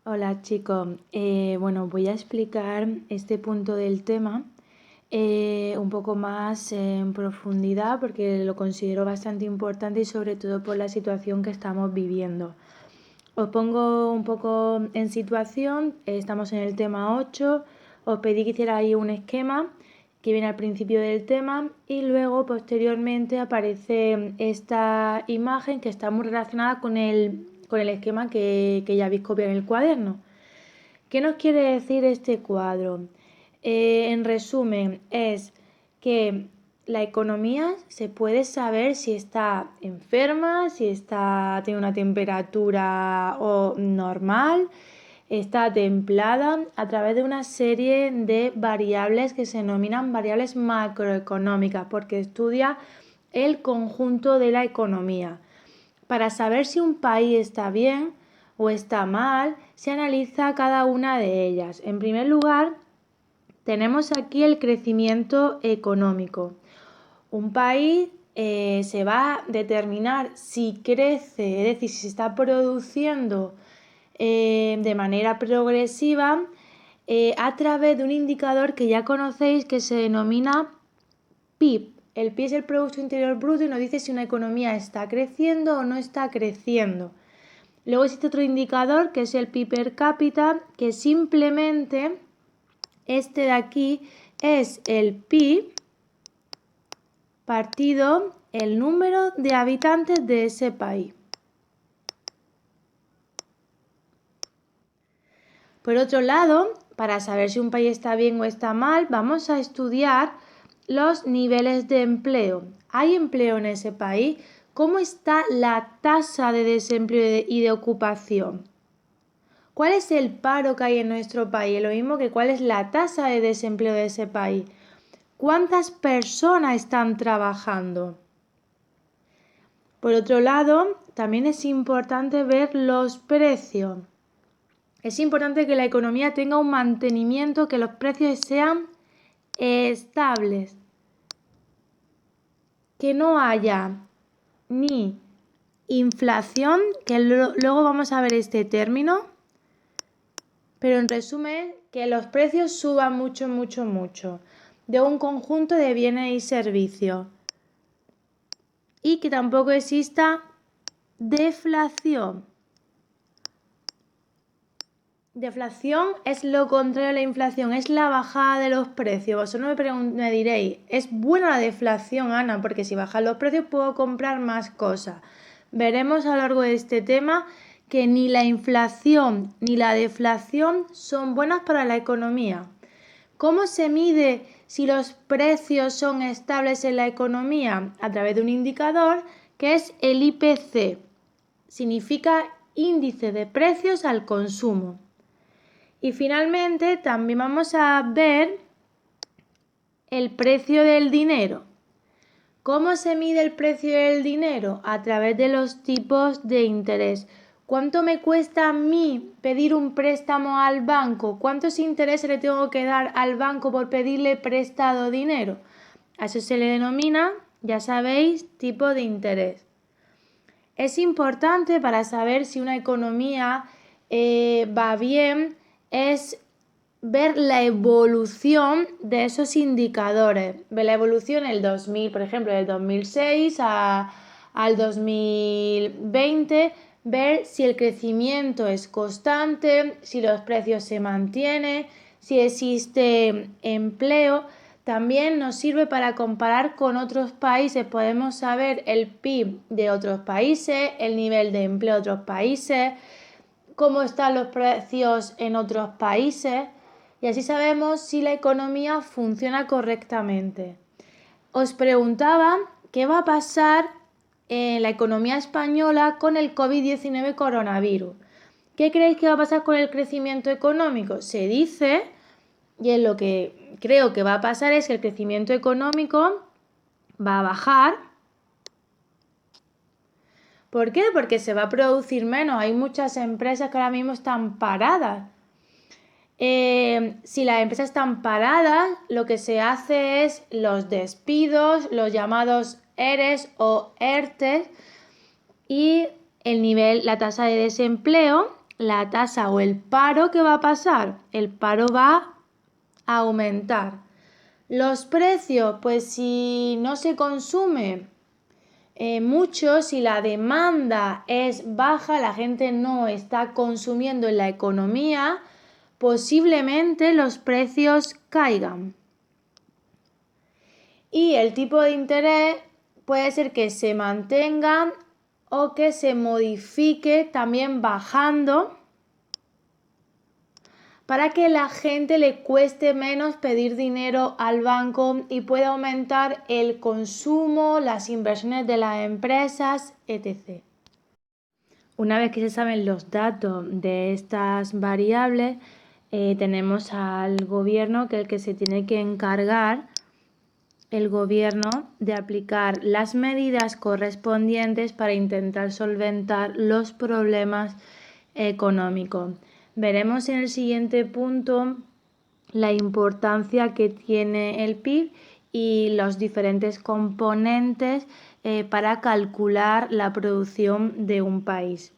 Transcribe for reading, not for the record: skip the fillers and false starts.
Hola chicos, bueno, voy a explicar este punto del tema un poco más en profundidad porque lo considero bastante importante y sobre todo por la situación que estamos viviendo. Os pongo un poco en situación, estamos en el tema 8, os pedí que hiciera ahí un esquema que viene al principio del tema y luego posteriormente aparece esta imagen que está muy relacionada con el esquema que ya habéis copiado en el cuaderno. ¿Qué nos quiere decir este cuadro? En resumen, es que la economía se puede saber si está enferma, si tiene una temperatura normal, está templada a través de una serie de variables que se denominan variables macroeconómicas, porque estudia el conjunto de la economía. Para saber si un país está bien o está mal, se analiza cada una de ellas. En primer lugar, tenemos aquí el crecimiento económico. Un país se va a determinar si crece, es decir, si se está produciendo de manera progresiva a través de un indicador que ya conocéis que se denomina PIB. El PIB es el Producto Interior Bruto y nos dice si una economía está creciendo o no está creciendo. Luego existe otro indicador que es el PIB per cápita, que simplemente este de aquí es el PIB partido el número de habitantes de ese país. Por otro lado, para saber si un país está bien o está mal, vamos a estudiar los niveles de empleo. ¿Hay empleo en ese país? ¿Cómo está la tasa de desempleo y de ocupación? ¿Cuál es el paro que hay en nuestro país? Lo mismo que cuál es la tasa de desempleo de ese país. ¿Cuántas personas están trabajando? Por otro lado, también es importante ver los precios. Es importante que la economía tenga un mantenimiento, que los precios sean estables. Que no haya ni inflación, que luego vamos a ver este término, pero en resumen, que los precios suban mucho de un conjunto de bienes y servicios. Y que tampoco exista deflación. Deflación es lo contrario a la inflación, es la bajada de los precios. Vosotros me diréis, ¿es buena la deflación, Ana? Porque si bajan los precios puedo comprar más cosas. Veremos a lo largo de este tema que ni la inflación ni la deflación son buenas para la economía. ¿Cómo se mide si los precios son estables en la economía? A través de un indicador que es el IPC. Significa índice de precios al consumo. Y finalmente también vamos a ver el precio del dinero. ¿Cómo se mide el precio del dinero? A través de los tipos de interés. ¿Cuánto me cuesta a mí pedir un préstamo al banco? ¿Cuántos intereses le tengo que dar al banco por pedirle prestado dinero? A eso se le denomina, ya sabéis, tipo de interés. Es importante para saber si una economía va bien, es ver la evolución de esos indicadores. Ver la evolución en el 2000, por ejemplo, del 2006 al 2020, ver si el crecimiento es constante, si los precios se mantienen, si existe empleo. También nos sirve para comparar con otros países. Podemos saber el PIB de otros países, el nivel de empleo de otros países, cómo están los precios en otros países y así sabemos si la economía funciona correctamente. Os preguntaba qué va a pasar en la economía española con el COVID-19 coronavirus. ¿Qué creéis que va a pasar con el crecimiento económico? Se dice, y es lo que creo que va a pasar, es que el crecimiento económico va a bajar. ¿Por qué? Porque se va a producir menos. Hay muchas empresas que ahora mismo están paradas. Si las empresas están paradas, lo que se hace es los despidos, los llamados ERES o ERTES, y la tasa de desempleo la tasa o el paro, ¿qué va a pasar? El paro va a aumentar. Los precios, pues si no se consume mucho, si la demanda es baja, la gente no está consumiendo en la economía, posiblemente los precios caigan. Y el tipo de interés puede ser que se mantenga o que se modifique también bajando para que la gente le cueste menos pedir dinero al banco y pueda aumentar el consumo, las inversiones de las empresas, etc. Una vez que se saben los datos de estas variables, tenemos al gobierno, que es el que se tiene que encargar el gobierno de aplicar las medidas correspondientes para intentar solventar los problemas económicos. Veremos en el siguiente punto la importancia que tiene el PIB y los diferentes componentes para calcular la producción de un país.